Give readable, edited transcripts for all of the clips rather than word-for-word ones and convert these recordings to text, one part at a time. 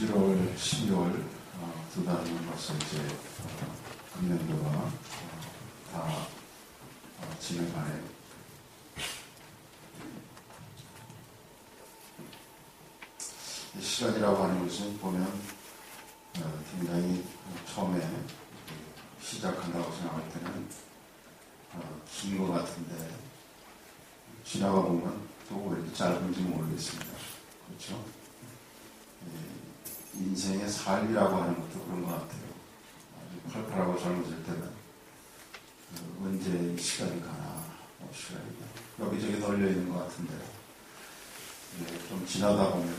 11월, 12월 두 달은 벌써 이제 금년도가 다 지나가네요. 이 시간이라고 하는 것은 보면 굉장히 처음에 시작한다고 생각할 때는 긴 것 같은데 지나가 보면 또 왜 이렇게 짧은지 모르겠습니다. 그렇죠? 인생의 삶이라고 하는 것도 그런 것 같아요. 아주 팔팔하고 젊어질 때는 언제 시간이 가나, 시간이 여기저기 널려 있는 것 같은데 좀 지나다 보면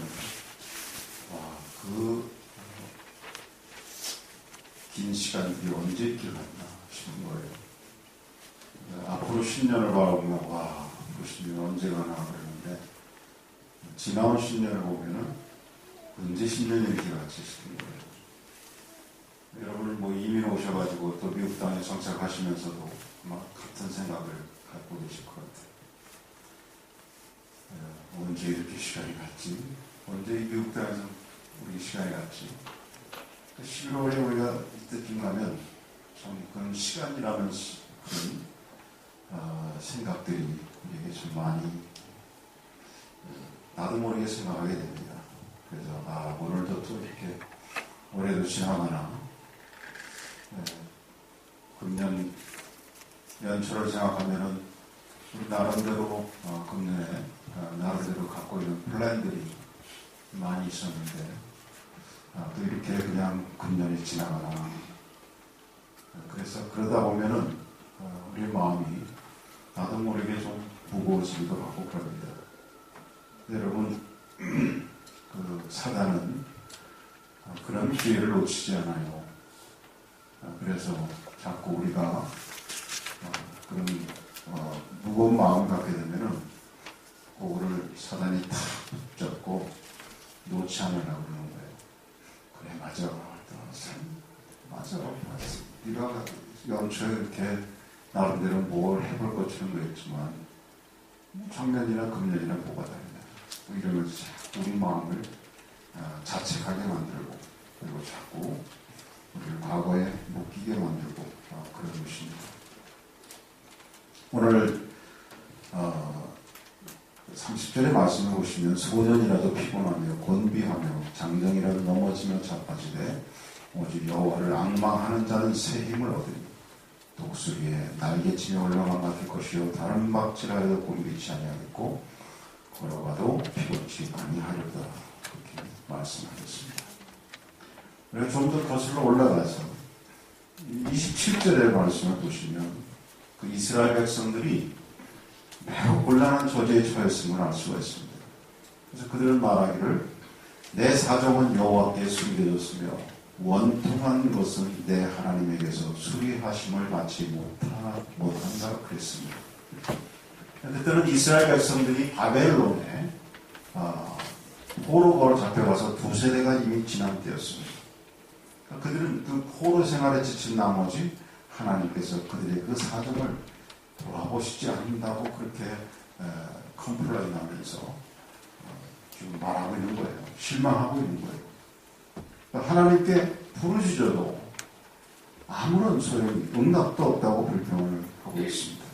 긴 시간들이 언제 이렇게 갔나 싶은 거예요. 앞으로 10년을 바라보면 그 10년 언제 가나 그러는데 지나온 10년을 보면은 언제 10년이 이렇게 갔지 싶은 거예요. 여러분은 이민 오셔가지고 또 미국 땅에 정착하시면서도 막 같은 생각을 갖고 계실 것 같아요. 언제 이렇게 시간이 갔지? 언제 이 미국 땅에서 우리 시간이 갔지? 11월에 우리가 이때쯤 가면 참 그런 시간이라는 그런 생각들이 우리에게 좀 많이 나도 모르게 생각하게 됩니다. 그래서 오늘도 또 이렇게 올해도 지나가나 금년 연초를 생각하면은 우리 나름대로 금년에 나름대로 갖고 있는 플랜들이 많이 있었는데 또 이렇게 그냥 금년이 지나가나 그래서 그러다 보면은 우리 마음이 나도 모르게 좀 무거워지기도 하고 그럽니다. 여러분 그 사단은 그런 기회를 놓치지 않아요. 그래서 자꾸 우리가 그런 무거운 마음을 갖게 되면은 그거를 사단이 탁 붙잡고 놓지 않으려고 그러는 거예요. 그래 맞아. 네가 연초에 이렇게 나름대로 뭘 해볼 것처럼 그랬지만 작년이나 금년이나 뭐가 다르냐 이러면서 우리 마음을 자책하게 만들고 그리고 자꾸 우리를 과거에 묶이게 만들고 그런 것입니다. 오늘 30절의 말씀을 보시면 소년이라도 피곤하며 곤비하며 장정이라도 넘어지며 자빠지되 오직 여호와를 앙망하는 자는 새 힘을 얻으니 독수리에 날개치며 올라가 맡길 것이요 다른 박질하여도 곤비치 아니하겠고 걸어가도 피곤치 아니하려다 그렇게 말씀하셨습니다. 그래서 좀 더 거슬러 올라가서 27절의 말씀을 보시면 그 이스라엘 백성들이 매우 곤란한 처지에 처했음을 알 수가 있습니다. 그래서 그들은 말하기를 내 사정은 여호와께 숨겨졌으며 원통한 것은 내 하나님에게서 수리하심을 받지 못한다 그랬습니다. 그때는 이스라엘 백성들이 바벨론에 포로거로 잡혀가서 2세대가 이미 지난 때였습니다. 그들은 그 포로 생활에 지친 나머지 하나님께서 그들의 그 사정을 돌아보시지 않는다고 그렇게 컴플레인 하면서 지금 말하고 있는 거예요. 실망하고 있는 거예요. 하나님께 부르짖어도 아무런 소용이 응답도 없다고 불평을 하고 있습니다.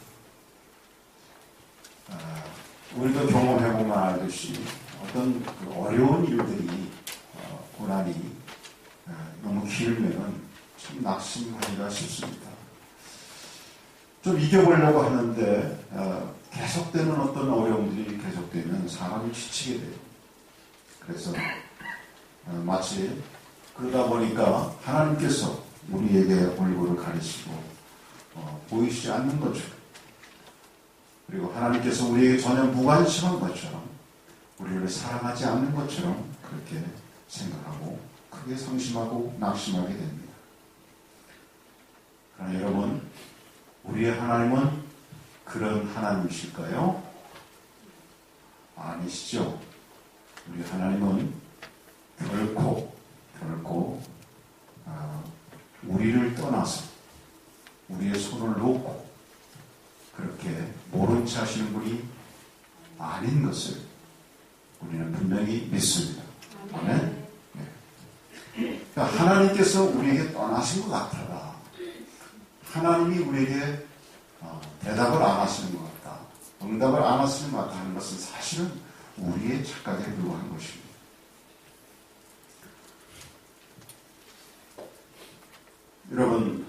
우리도 경험해보면 알듯이 어떤 그 어려운 일들이 고난이 너무 길면 참 낙심하기가 쉽습니다. 좀 이겨보려고 하는데 계속되는 어떤 어려움들이 계속되면 사람이 지치게 돼요. 그래서 마치 그러다 보니까 하나님께서 우리에게 얼굴을 가리시고 보이시지 않는 것처럼 그리고 하나님께서 우리에게 전혀 무관심한 것처럼 우리를 사랑하지 않는 것처럼 그렇게 생각하고 크게 상심하고 낙심하게 됩니다. 그러나 여러분 우리의 하나님은 그런 하나님이실까요? 아니시죠. 우리 하나님은 결코 우리를 떠나서 우리의 손을 놓고 그렇게 모른 채 하시는 분이 아닌 것을 우리는 분명히 믿습니다. 아멘. 네. 그러니까 하나님께서 우리에게 떠나신 것 같아라. 하나님이 우리에게 대답을 안 하시는 것 같다. 응답을 안 하시는 것 같다는 것은 사실은 우리의 착각에 불과한 것입니다. 여러분,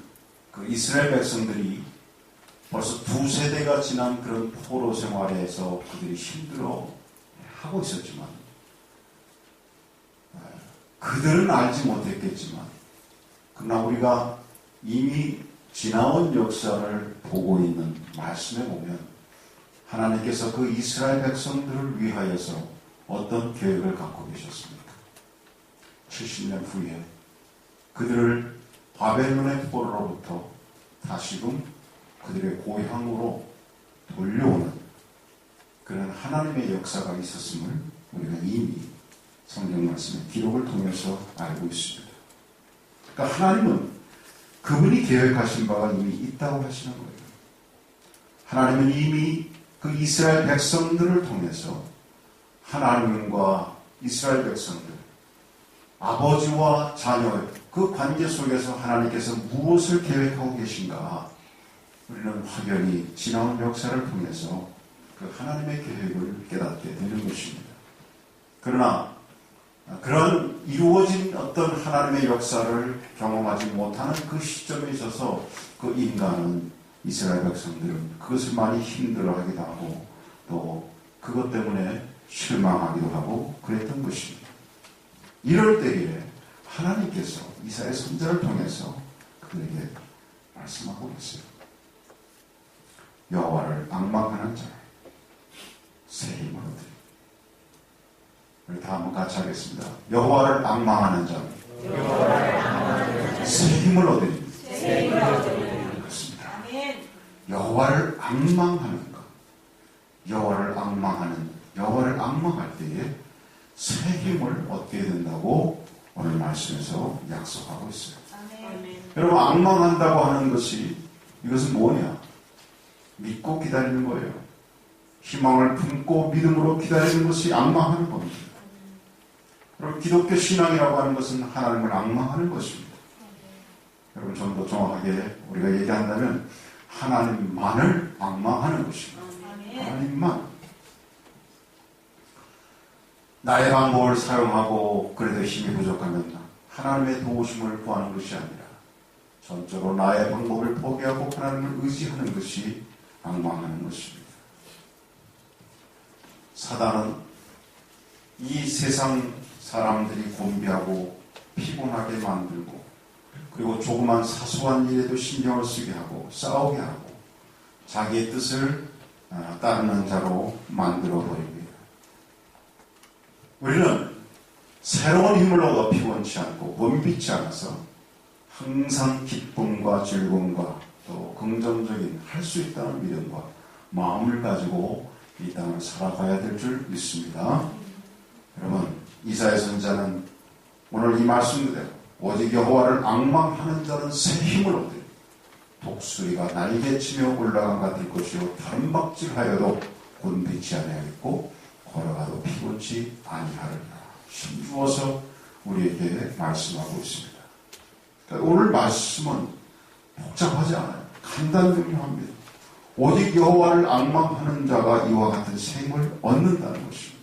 그 이스라엘 백성들이 벌써 2세대가 지난 그런 포로 생활에서 그들이 힘들어 하고 있었지만, 그들은 알지 못했겠지만, 그러나 우리가 이미 지나온 역사를 보고 있는 말씀에 보면 하나님께서 그 이스라엘 백성들을 위하여서 어떤 계획을 갖고 계셨습니까? 70년 후에 그들을 바벨론의 포로로부터 다시금 그들의 고향으로 돌려오는 그런 하나님의 역사가 있었음을 우리가 이미 성경 말씀의 기록을 통해서 알고 있습니다. 그러니까 하나님은 그분이 계획하신 바가 이미 있다고 하시는 거예요. 하나님은 이미 그 이스라엘 백성들을 통해서 하나님과 이스라엘 백성들, 아버지와 자녀의 그 관계 속에서 하나님께서 무엇을 계획하고 계신가, 우리는 확연히 지나온 역사를 통해서 그 하나님의 계획을 깨닫게 되는 것입니다. 그러나 그런 이루어진 어떤 하나님의 역사를 경험하지 못하는 그 시점에 있어서 그 인간은, 이스라엘 백성들은 그것을 많이 힘들어하기도 하고 또 그것 때문에 실망하기도 하고 그랬던 것입니다. 이럴 때에 하나님께서 이사야 선지자를 통해서 그들에게 말씀하고 있어요. 여호와를 앙망하는 자를 새 힘을 얻으리. 우리 다 한번 같이 하겠습니다. 여호와를 앙망하는 자는 새 힘을 얻으리. 그렇습니다. 여호와를 앙망하는 것, 여호와를 앙망할 때에 새 힘을 얻게 된다고 오늘 말씀에서 약속하고 있어요. 아멘. 여러분, 앙망한다고 하는 것이, 이것은 뭐냐? 믿고 기다리는 거예요. 희망을 품고 믿음으로 기다리는 것이 앙망하는 겁니다. 여러분, 기독교 신앙이라고 하는 것은 하나님을 앙망하는 것입니다. 여러분, 좀 더 정확하게 우리가 얘기한다면 하나님만을 앙망하는 것입니다. 하나님만. 나의 방법을 사용하고 그래도 힘이 부족하면 하나님의 도우심을 구하는 것이 아니라 전적으로 나의 방법을 포기하고 하나님을 의지하는 것이 앙망하는 것입니다. 사단은 이 세상 사람들이 곤비하고 피곤하게 만들고, 그리고 조그만 사소한 일에도 신경을 쓰게 하고 싸우게 하고 자기의 뜻을 따르는 자로 만들어 버립니다. 우리는 새로운 힘을 얻어 피곤치 않고 번비치 않아서 항상 기쁨과 즐거움과 또 긍정적인 할 수 있다는 믿음과 마음을 가지고 이 땅을 살아가야 될 줄 믿습니다. 여러분, 이사야 선지자는 오늘 이 말씀 그대로 오직 여호와를 앙망하는 자는 새 힘을 얻으리. 독수리가 날개치며 올라간 같을 것이요 다른 박질하여도 곤비치 아니하겠고 걸어가도 피곤치 아니하리라. 힘주어서 우리에게 말씀하고 있습니다. 그러니까 오늘 말씀은 복잡하지 않아요. 간단명료합니다. 오직 여호와를 앙망하는 자가 이와 같은 새 힘을 얻는다는 것입니다.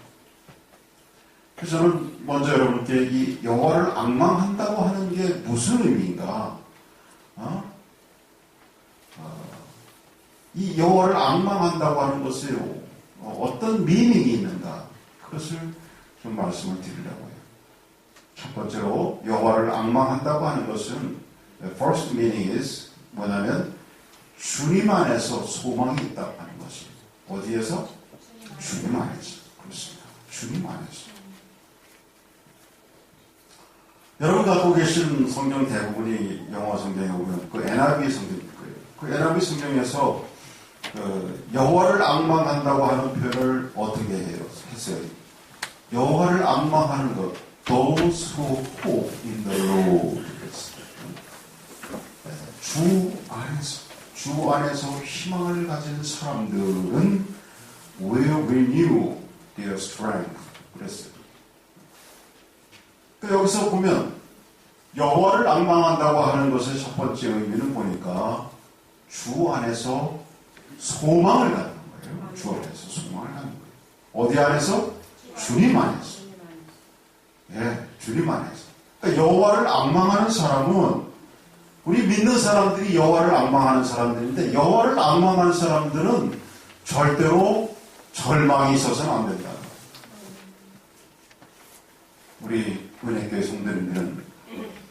그래서 저는 먼저 여러분께 이 여호와를 앙망한다고 하는 게 무슨 의미인가? 이 여호와를 앙망한다고 하는 것이 어떤 미닝이 있는가? 그것을 좀 말씀을 드리려고 해요. 첫 번째로 여호와를 앙망한다고 하는 것은 first meaning is 뭐냐면 주님 안에서 소망이 있다고 하는 것입니다. 어디에서? 주님 안에서. 그렇습니다. 주님 안에서. 여러분 갖고 계신 성경 대부분이 영어 성경에 보면 그 NIV 성경일 거예요. 그 NIV 성경에서 여호와를 앙망한다고 하는 표현을 어떻게 했어요? 여호와를 앙망하는 것, those who hope in the Lord. 주 안에서 희망을 가진 사람들은 will renew their strength. 그랬어요. 그러니까 여기서 보면 여호와를 앙망한다고 하는 것의 첫 번째 의미는 보니까 주 안에서 소망을 갖는 거예요. 주 안에서 소망을 갖는 거예요. 어디 안에서? 주님 안에서. 예, 주님 안에서. 그러니까 여호와를 앙망하는 사람은 우리 믿는 사람들이 여호와를 앙망하는 사람들인데 여호와를 앙망하는 사람들은 절대로 절망이 있어서는 안 된다. 우리 은혜교회 성도님들은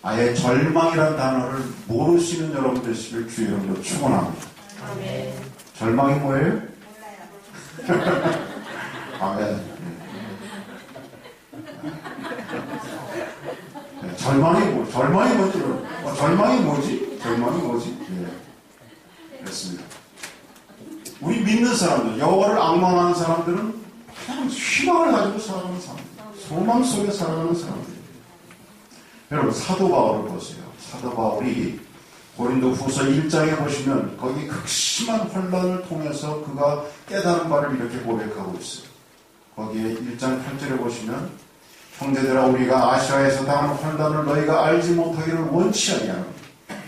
아예 절망이라는 단어를 모르시는 여러분 되시길 주의 이름으로 축원합니다. 절망이 뭐예요? 아멘. 절망이 뭐지? 절망이 뭐지? 예. 그렇습니다. 우리 믿는 사람들, 여호와를 앙망하는 사람들은 그냥 희망을 가지고 살아가는 사람들, 소망 속에 살아가는 사람들이에요. 여러분, 사도 바울을 보세요. 사도 바울이 고린도 후서 1장에 보시면 거기 극심한 혼란을 통해서 그가 깨달은 바를 이렇게 고백하고 있어요. 거기에 1장 8절에 보시면 형제들아 우리가 아시아에서 당한 혼란을 너희가 알지 못하기를 원치 아니하노니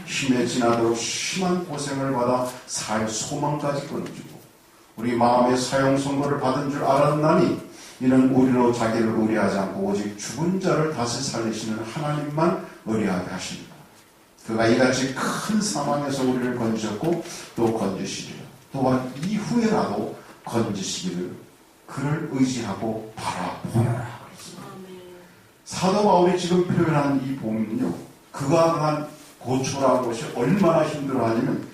힘에 지나도록 심한 고생을 받아 살 소망까지 끊어지고 우리 마음의 사형 선고를 받은 줄 알았나니 이는 우리로 자기를 의뢰하지 않고 오직 죽은 자를 다시 살리시는 하나님만 의뢰하게 하십니다. 그가 이같이 큰 사망에서 우리를 건지셨고 또 건지시리라. 또한 이후에라도 건지시기를 그를 의지하고 바라보느라. 사도 바울이 지금 표현한 이 복음은요, 그가 당한 고초라는 것이 얼마나 힘들어하냐면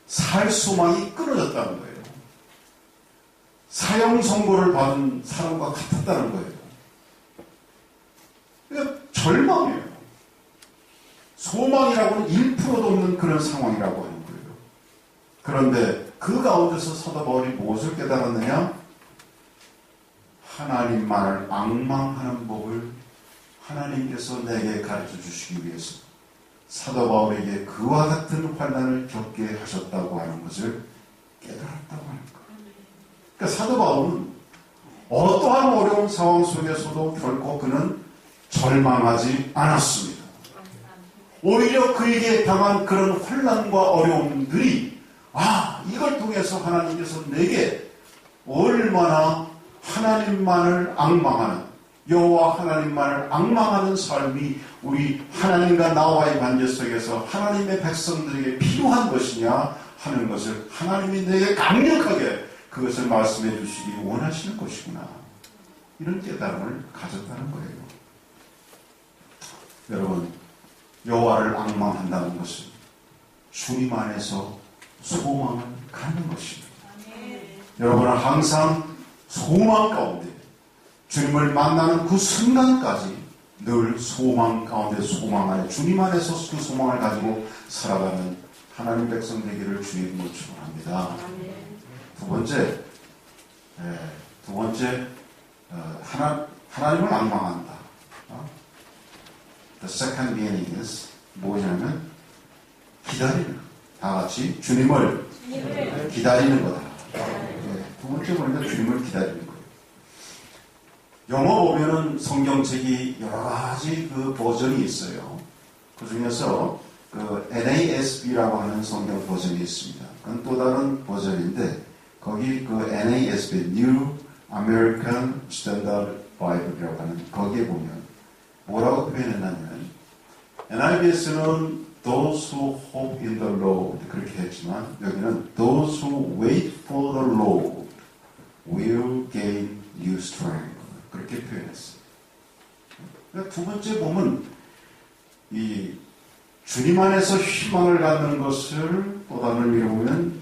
살 소망이 끊어졌다는 거예요. 사형 선고를 받은 사람과 같았다는 거예요. 그러니까 절망이에요. 소망이라고는 1%도 없는 그런 상황이라고 하는 거예요. 그런데 그 가운데서 사도 바울이 무엇을 깨달았느냐? 하나님만을 앙망하는 법을 하나님께서 내게 가르쳐 주시기 위해서 사도 바울에게 그와 같은 환난을 겪게 하셨다고 하는 것을 깨달았다고 하는 거예요. 그러니까 사도 바울은 어떠한 어려운 상황 속에서도 결코 그는 절망하지 않았습니다. 오히려 그에게 당한 그런 환난과 어려움들이 이걸 통해서 하나님께서 내게 얼마나 하나님만을 앙망하는 여호와 하나님만을 앙망하는 삶이 우리 하나님과 나와의 관계 속에서 하나님의 백성들에게 필요한 것이냐 하는 것을 하나님이 내게 강력하게 그것을 말씀해 주시기 원하시는 것이구나. 이런 깨달음을 가졌다는 거예요. 여러분, 여호와를 앙망한다는 것은 주님 안에서 소망을 갖는 것입니다. 여러분은 항상 소망 가운데 주님을 만나는 그 순간까지 늘 소망 가운데 소망 안에 주님 안에서 그 소망을 가지고 살아가는 하나님 백성 되기를 주의 이름으로 축원합니다. 두 번째, 하나님을 앙망한다. The second meaning is 뭐냐면 기다리는 것. 다 같이 주님을 기다리는 거다. 두 번째 보니까 주님을 기다리는 거예요. 영어 보면은 성경책이 여러 가지 그 버전이 있어요. 그 중에서 그 NASB라고 하는 성경 버전이 있습니다. 그건 또 다른 버전인데 거기 그 NASB New American Standard Bible이라고 하는 거기에 보면 뭐라고 표현했냐면 NIBS는 Those who hope in the Lord 그렇게 했지만 여기는 Those who wait for the Lord will gain new strength 그렇게 표현했어요. 그러니까 두 번째 보면 이 주님 안에서 희망을 갖는 것을 또 다른 의미로 보면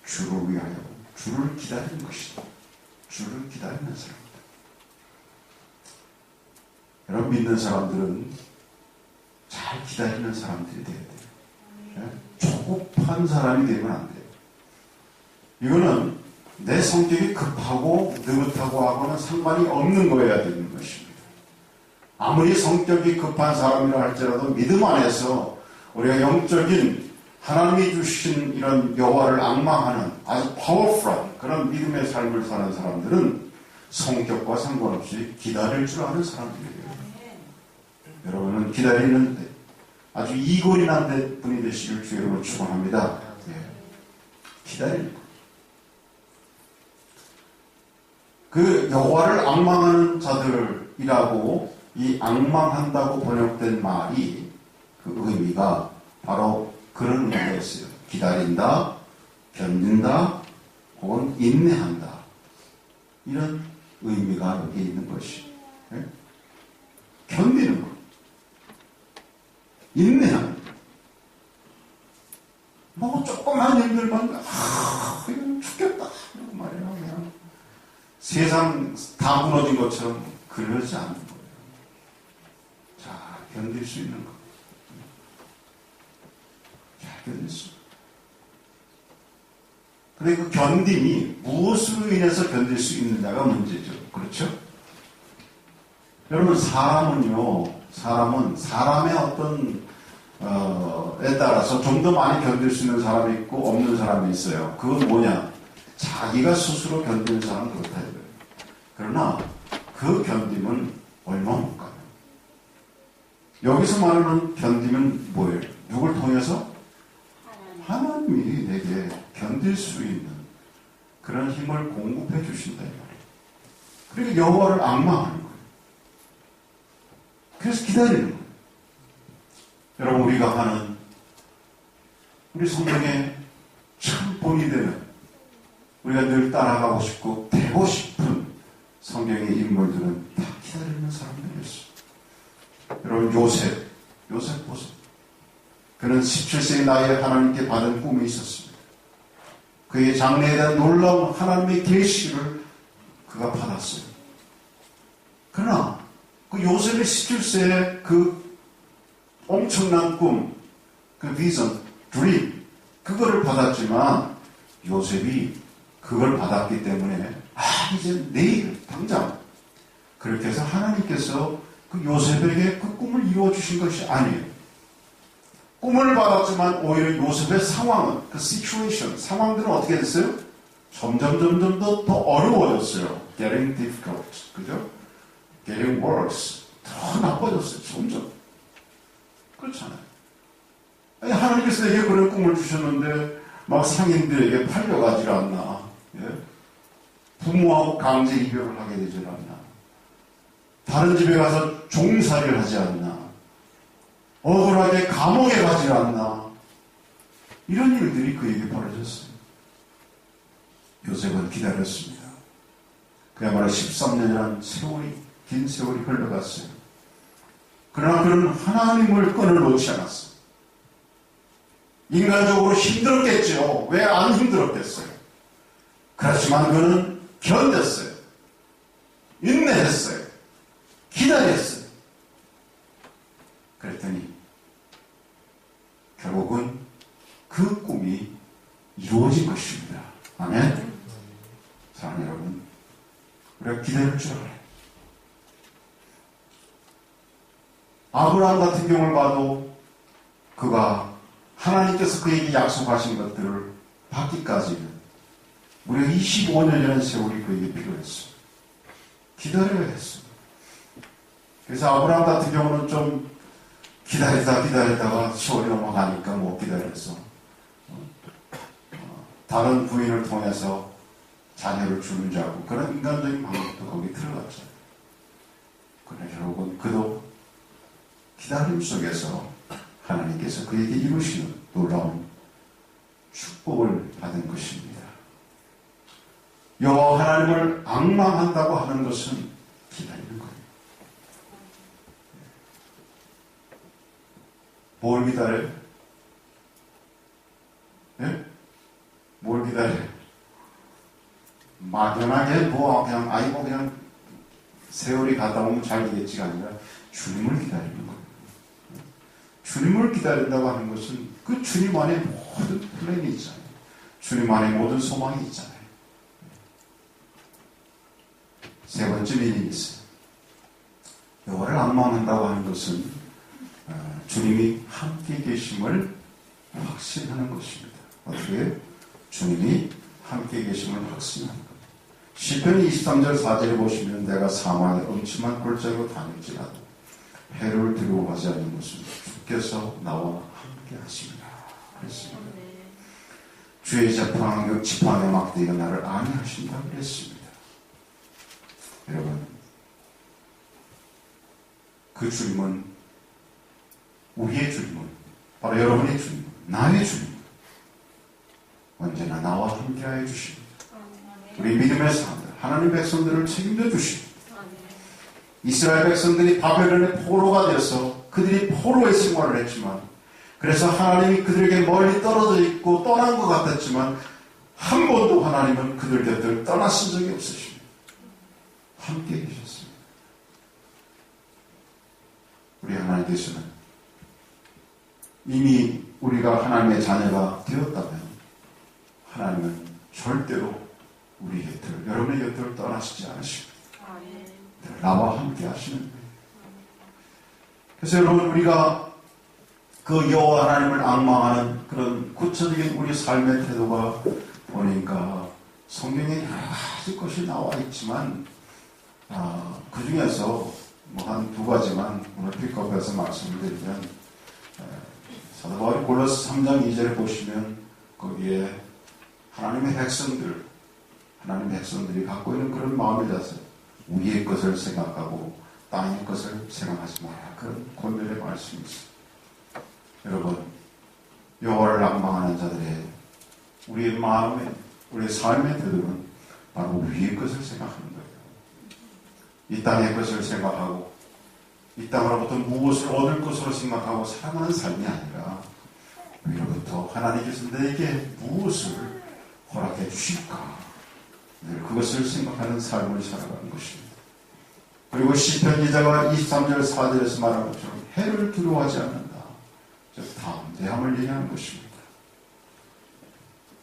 주를 위하여 주를 기다리는 것이다. 주를 기다리는 사람이다. 여러분 믿는 사람들은 잘 기다리는 사람들이 돼야 돼요. 조급한 사람이 되면 안 돼요. 이거는 내 성격이 급하고 느긋하고 하고는 상관이 없는 거여야 되는 것입니다. 아무리 성격이 급한 사람이라 할지라도 믿음 안에서 우리가 영적인 하나님이 주신 이런 여호와를 앙망하는 아주 파워풀한 그런 믿음의 삶을 사는 사람들은 성격과 상관없이 기다릴 줄 아는 사람들이에요. 여러분은 기다리는 아주 이골이난 분이 되시길 주의로 축원합니다. 예. 기다리는 거. 그 여호와를 앙망하는 자들이라고 이 앙망한다고 번역된 말이 그 의미가 바로 그런 의미가 있어요. 기다린다, 견딘다, 혹은 인내한다. 이런 의미가 여기 있는 것이. 예? 견디는 것. 인내하는 것. 뭐 조금만 힘들면 이건 죽겠다. 이런 말이야. 그냥 세상 다 무너진 것처럼 그러지 않는 거예요. 자, 견딜 수 있는 것. 잘 견딜 수. 근데 그 견딤이 무엇으로 인해서 견딜 수 있느냐가 문제죠. 그렇죠? 여러분, 사람은 사람의 어떤 에 따라서 좀 더 많이 견딜 수 있는 사람이 있고 없는 사람이 있어요. 그건 뭐냐? 자기가 스스로 견디는 사람은 그렇다 이거예요. 그러나 그 견딤은 얼마 못 가요. 여기서 말하는 견딤은 뭐예요? 누굴 통해서? 하나님이 내게 견딜 수 있는 그런 힘을 공급해 주신다 이 말이에요. 그러니까 여호와를 앙망하는 거예요. 그래서 기다리는 거예요. 여러분, 우리가 하는 우리 성경에 참 본이 되는, 우리가 늘 따라가고 싶고 되고 싶은 성경의 인물들은 다 기다리는 사람들이었어요. 여러분, 요셉 보세요. 그는 17세의 나이에 하나님께 받은 꿈이 있었습니다. 그의 장래에 대한 놀라운 하나님의 계시를 그가 받았어요. 그러나 그 요셉의 17세의 그 엄청난 꿈, 그 비전, 드림, 그거를 받았지만 요셉이 그걸 받았기 때문에 이제 내일 당장 그렇게 해서 하나님께서 그 요셉에게 그 꿈을 이루어 주신 것이 아니에요. 꿈을 받았지만 오히려 요셉의 상황은, 그 situation, 상황들은 어떻게 됐어요? 점점 더 어려워졌어요. Getting difficult, 그죠? Getting worse, 더 나빠졌어요. 점점. 그렇잖아요. 아니, 하나님께서 내게 그런 꿈을 주셨는데 막 상인들에게 팔려가질 않나. 예? 부모하고 강제 이별을 하게 되질 않나. 다른 집에 가서 종살이를 하지 않나. 억울하게 감옥에 가지 않나. 이런 일들이 그에게 벌어졌어요. 요셉은 기다렸습니다. 그야말로 13년이라는 세월이, 긴 세월이 흘러갔어요. 그러나 그는 하나님을 끈을 놓지 않았어요. 인간적으로 힘들었겠죠. 왜 안 힘들었겠어요? 그렇지만 그는 견뎠어요. 인내했어요. 기다렸어요. 그랬더니 결국은 그 꿈이 이루어진 것입니다. 아멘. 사랑하는 여러분, 우리가 기다릴 줄 알아요. 아브라함 같은 경우를 봐도 그가 하나님께서 그에게 약속하신 것들을 받기까지는 무려 25년이라는 세월이 그에게 필요했어요. 기다려야 했어요. 그래서 아브라함 같은 경우는 좀 기다리다가 세월이 넘어가니까 못 기다려서 다른 부인을 통해서 자녀를 주는 줄 알고 그런 인간적인 방법도 거기에 들어갔죠. 그러나 결국은 그도 기다림 속에서 하나님께서 그에게 이루시는 놀라운 축복을 받은 것입니다. 여호와 하나님을 앙망한다고 하는 것은 기다리는 거예요. 뭘 기다려요? 네? 뭘 기다려요? 막연하게 그냥 세월이 가다 보면 잘 되겠지가 아니라 주님을 기다리는 거예요. 주님을 기다린다고 하는 것은 그 주님 안에 모든 플랜이 있잖아요. 주님 안에 모든 소망이 있잖아요. 세 번째 미닝이 있어요. 여호와를 앙망한다고 하는 것은 주님이 함께 계심을 확신하는 것입니다. 어떻게? 주님이 함께 계심을 확신하는 것. 시편 23절 4절에 보시면 내가 사망의 음침한 골짜기로 다닐지라도 해를 두려워하지 않는 것은 주께서 나와 함께 하십니다. 그랬습니다. 주의 지팡이의 막대기가 나를 안위하신다 그랬습니다. 여러분, 그 주님은, 우리의 주님은 바로 여러분의 주님, 나의 주님, 언제나 나와 함께하여 주십니다. 우리 믿음의 사람들, 하나님 백성들을 책임져 주십니다. 이스라엘 백성들이 바벨론의 포로가 되어서 그들이 포로의 생활을 했지만, 그래서 하나님이 그들에게 멀리 떨어져 있고 떠난 것 같았지만 한 번도 하나님은 그들 곁을 떠나신 적이 없으십니다. 함께 계셨습니다. 우리 하나님께서는 이미 우리가 하나님의 자녀가 되었다면 하나님은 절대로 우리 곁을, 여러분의 곁을 떠나시지 않으십니다. 나와 함께 하시는 거예요. 그래서 여러분, 우리가 그 여호와 하나님을 앙망하는 그런 구체적인 우리 삶의 태도가 보니까 성경에 여러 가지 것이 나와 있지만 그 중에서 뭐 한 두 가지만 오늘 픽업해서 말씀을 드리면, 사도 바울이 골로새 3장 2절에 보시면 거기에 하나님의 백성들이 갖고 있는 그런 마음의 자세, 위의 것을 생각하고 땅의 것을 생각하지 마라, 그런 권면의 말씀이 있습니다. 여러분, 여호와를 앙망하는 자들의 우리의 마음에, 우리의 삶의 태도는 바로 위의 것을 생각하는 거예요. 이 땅의 것을 생각하고 이 땅으로부터 무엇을 얻을 것으로 생각하고 살아가는 삶이 아니라 위로부터 하나님께서 내게 무엇을 허락해 주실까, 늘 그것을 생각하는 삶을 살아가는 것입니다. 그리고 시편 기자가 23절 4절에서 말한 것처럼 해를 두려워하지 않는다, 즉 담대함을 얘기하는 것입니다.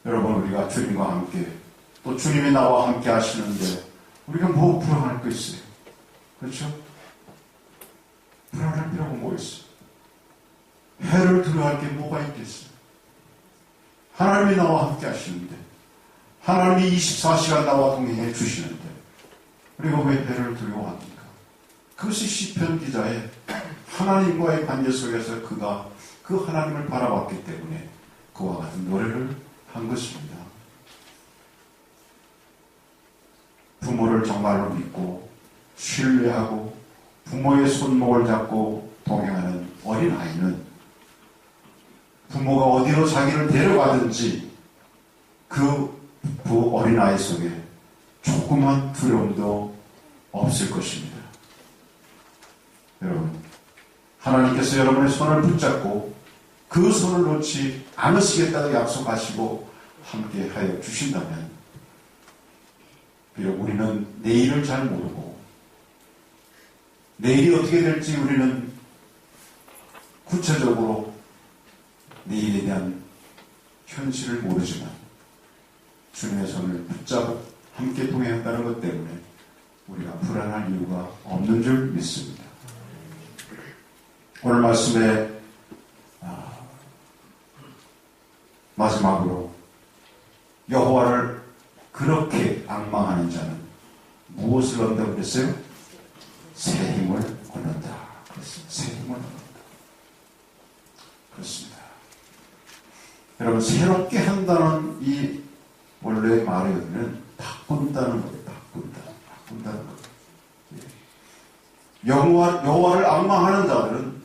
여러분, 우리가 주님과 함께, 또 주님이 나와 함께 하시는데 우리가 뭐 불안할 거 있어요? 그렇죠? 불안할 필요가 뭐 있어요? 해를 두려워할 게 뭐가 있겠어요? 하나님이 나와 함께 하시는데, 하나님이 24시간 나와 동행해 주시는데 우리가 왜 해를 두려워합니까? 그것이 시편 기자의 하나님과의 관계 속에서 그가 그 하나님을 바라봤기 때문에 그와 같은 노래를 한 것입니다. 부모를 정말로 믿고 신뢰하고 부모의 손목을 잡고 동행하는 어린아이는 부모가 어디로 자기를 데려가든지 그 어린아이 속에 조그만 두려움도 없을 것입니다. 여러분, 하나님께서 여러분의 손을 붙잡고 그 손을 놓지 않으시겠다고 약속하시고 함께 하여 주신다면, 비록 우리는 내일을 잘 모르고 내일이 어떻게 될지 우리는 구체적으로 내일에 대한 현실을 모르지만 주님의 손을 붙잡고 함께 동행한다는 것 때문에 우리가 불안할 이유가 없는 줄 믿습니다. 오늘 말씀에 마지막으로 여호와를 그렇게 앙망하는 자는 무엇을 얻는다고 그랬어요? 새 힘을 얻는다. 새 힘을 얻는다. 그렇습니다. 여러분, 새롭게 한다는 이 원래의 말의 의미는 바꾼다는 거예요. 바꾼다는 거예요. 여호와를 앙망하는 자들은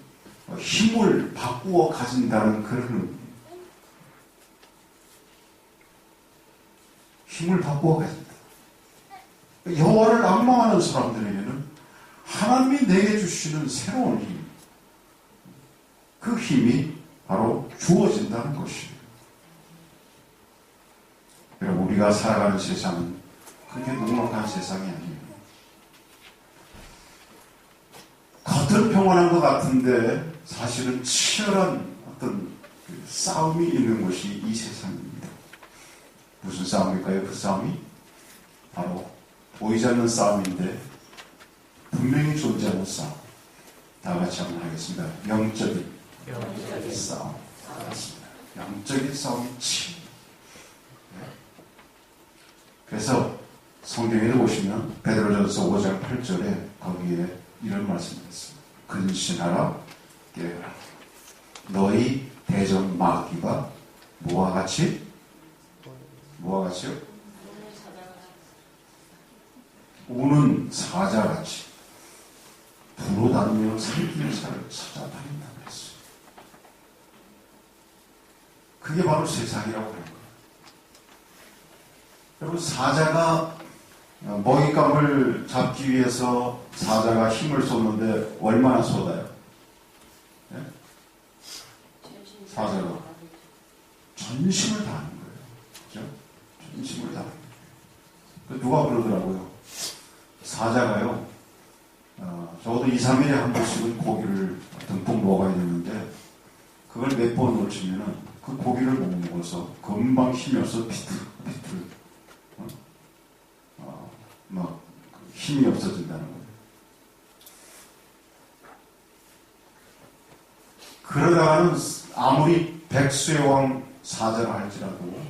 힘을 바꾸어 가진다는 그런 의미. 힘을 바꾸어 가진다. 여호와를 앙망하는 사람들에게는 하나님이 내게 주시는 새로운 힘, 그 힘이 바로 주어진다는 것이에요. 여러분, 우리가 살아가는 세상은 그렇게 녹록한 세상이 아니에요. 겉은 평온한 것 같은데 사실은 치열한 어떤 싸움이 있는 것이 이 세상입니다. 무슨 싸움일까요? 그 싸움이 바로 보이지 않는 싸움인데 분명히 존재하는 싸움. 다 같이 한번 하겠습니다. 영적인 싸움. 알겠습니다. 영적인 싸움이 치. 그래서 성경에 보시면 베드로전서 5장 8절에 거기에 이런 말씀이 있습니다. 근신하라, 깨어라. 너희 대적 마귀가 뭐와 같이? 뭐와 같이요? 우는 사자같이 부르다니며 살길 찾아다닌다고 했어요. 그게 바로 세상이라고 하는 거예요. 여러분, 사자가 먹잇감을 잡기 위해서 사자가 힘을 쏟는데 얼마나 쏟아요? 네? 사자가 전심을 다하는 거예요. 그죠? 전심을 다하는 거예요. 누가 그러더라고요. 사자가요, 적어도 2, 3일에 한 번씩은 고기를 듬뿍 먹어야 되는데, 그걸 몇 번 놓치면은 그 고기를 못 먹어서 금방 힘이 없어 비틀, 막 힘이 없어진다는 거예요. 그러다가는 아무리 백수의 왕 사자라 할지라도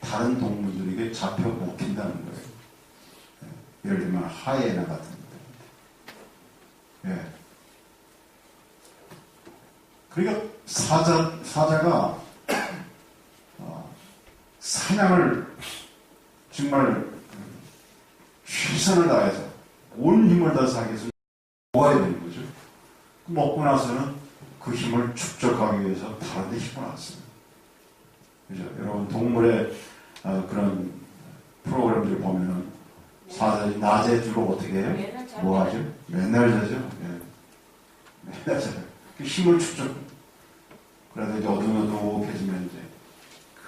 다른 동물들에게 잡혀 먹힌다는 거예요. 예를 들면 하이에나 같은 거. 예. 그러니까 사자가 사냥을 정말 최선을 다해서 온 힘을 다해서 하기 위해서 모아야 되는 거죠. 먹고 나서는 그 힘을 축적하기 위해서 다른 데 힘을 안 써요. 그죠? 여러분, 동물의 그런 프로그램들 보면은 사자들이 낮에 주로 어떻게 해요? 뭐 하죠? 맨날 자죠? 예. 맨날 자요. 그 힘을 축적. 그래도 이제 어둑어둑해지면 이제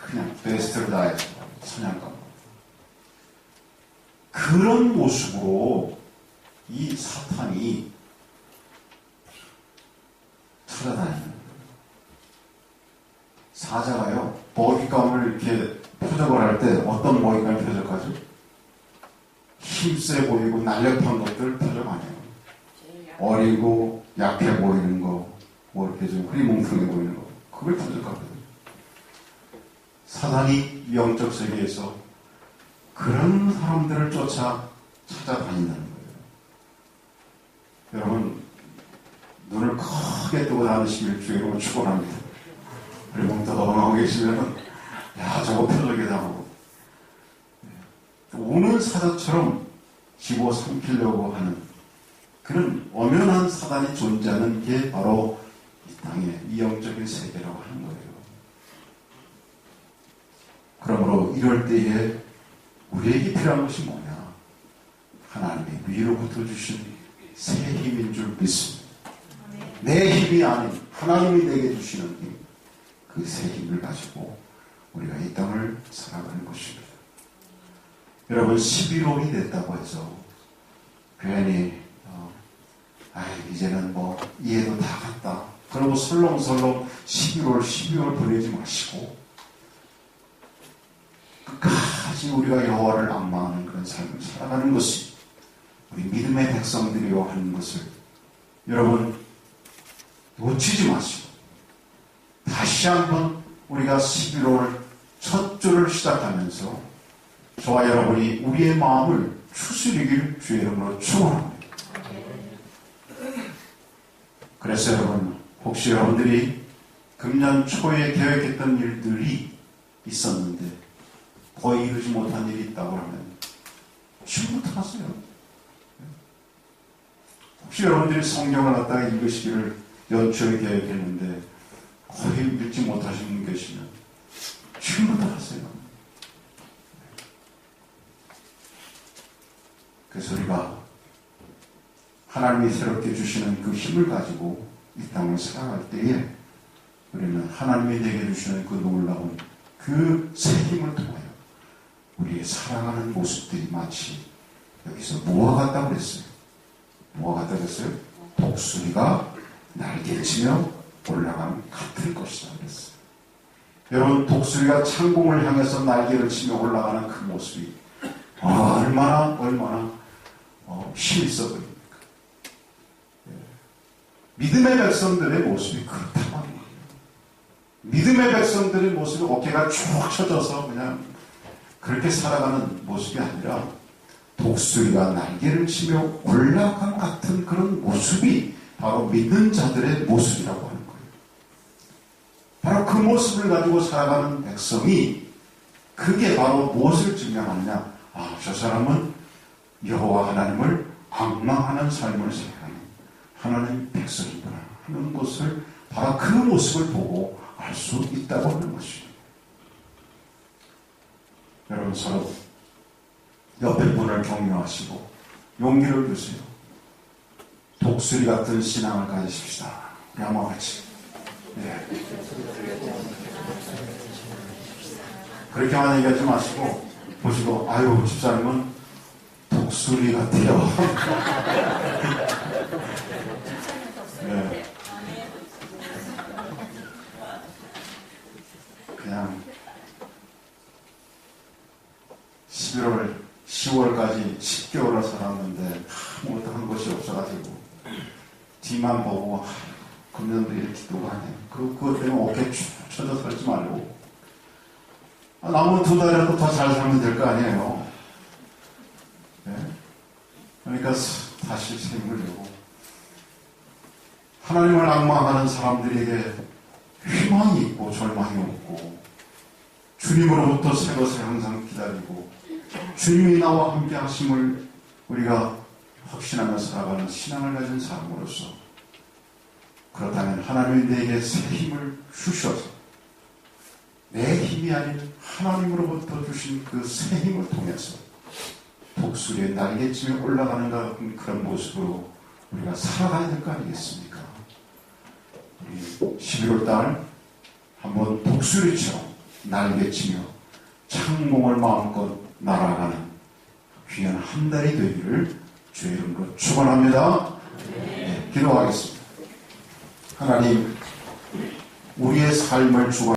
그냥 베스트를 다해서 사냥감. 그런 모습으로 이 사탄이 찾아다니는 거예요. 사자가요, 먹잇감을 이렇게 표적을 할 때 어떤 먹잇감을 표적하죠? 힘세 보이고 날렵한 것들 표적 안 해요. 어리고 약해 보이는 거, 뭐 이렇게 좀 흐리뭉텅해 보이는 거, 그걸 표적하거든요. 사단이 영적 세계에서 그런 사람들을 찾아다닌다는 거예요. 여러분, 눈을 크게 뜨고 다니시길 주의로 축원합니다. 그리고 또 넘어가고 계시면은, 야, 저거 표적이다 하고. 우는 사자처럼 집어삼키려고 하는 그런 엄연한 사단이 존재하는 게 바로 이 땅의 이 영적인 세계라고 하는 거예요. 그러므로 이럴 때에 우리에게 필요한 것이 뭐냐? 하나님의 위로부터 주신 새 힘인 줄 믿습니다. 내 힘이 아닌 하나님이 내게 주시는 힘, 그 새 힘을 가지고 우리가 이 땅을 살아가는 것입니다. 여러분, 11월이 됐다고 해서 괜히 이제는 뭐 이해도 다 갔다, 그러고 설렁설렁 12월 보내지 마시고 끝까지 우리가 여호와를 앙망하는 그런 삶을 살아가는 것이 우리 믿음의 백성들이요 하는 것을 여러분 놓치지 마시고, 다시 한번 우리가 11월 첫 주를 시작하면서 저와 여러분이 우리의 마음을 추스리길 주의 이름으로 축원합니다. 그래서 여러분, 혹시 여러분들이 금년 초에 계획했던 일들이 있었는데 거의 이루지 못한 일이 있다고 하면 지금부터 하세요. 혹시 여러분들이 성경을 갖다가 읽으시기를 연초에 계획했는데 거의 읽지 못하신 분 계시면 지금부터 하세요. 그래서 우리가 하나님이 새롭게 주시는 그 힘을 가지고 이 땅을 살아갈 때에 우리는 하나님이 내게 주시는 그 놀라운 그 새 힘을 통하여 우리의 살아가는 모습들이 마치 여기서 뭐와 같다고 그랬어요? 뭐와 같다고 그랬어요? 독수리가 날개를 치며 올라가면 같을 것이다 그랬어요. 여러분, 독수리가 창공을 향해서 날개를 치며 올라가는 그 모습이 얼마나 힘이 있어 보입니까? 믿음의 백성들의 모습이 그렇단 말이에요. 믿음의 백성들의 모습이 어깨가 쭉 쳐져서 그냥 그렇게 살아가는 모습이 아니라 독수리가 날개를 치며 올라간 같은 그런 모습이 바로 믿는 자들의 모습이라고 하는 거예요. 바로 그 모습을 가지고 살아가는 백성이 그게 바로 무엇을 증명하느냐? 아, 저 사람은 여호와 하나님을 앙망하는 삶을 살아가는 하나님 백성이구나 하는 것을 바로 그 모습을 보고 알 수 있다고 하는 것입니다. 여러분 서로 옆에 분을 격려하시고 용기를 주세요. 독수리 같은 신앙을 가지십시다. 우리 한번 같이. 네. 그렇게만 얘기하지 마시고 보시고 아유 집사님은 독수리 같아요. 네. 그냥 11월, 10월까지 10개월을 살았는데 아무것도 한 것이 없어가지고 뒤만 보고 금년도 이렇게 기도가 하네요. 그것 때문에 어깨 쭉 쳐져 살지 말고 남은 2달이라도 더 잘 살면 될 거 아니에요. 네? 그러니까 다시 새 힘을 내고 하나님을 앙망하는 사람들에게 희망이 있고 절망이 없고 주님으로부터 새 것을 항상 기다리고 주님이 나와 함께 하심을 우리가 확신하며 살아가는 신앙을 가진 사람으로서 그렇다면 하나님이 내게 새 힘을 주셔서 내 힘이 아닌 하나님으로부터 주신 그 새 힘을 통해서 독수리의 날개쯤에 올라가는 그런 모습으로 우리가 살아가야 될 거 아니겠습니까? 우리 11월달 한번 독수리처럼 날개치며 창공을 마음껏 날아가는 귀한 한 달이 되기를 주의 이름으로 축원합니다. 네, 기도하겠습니다. 하나님, 우리의 삶을 주관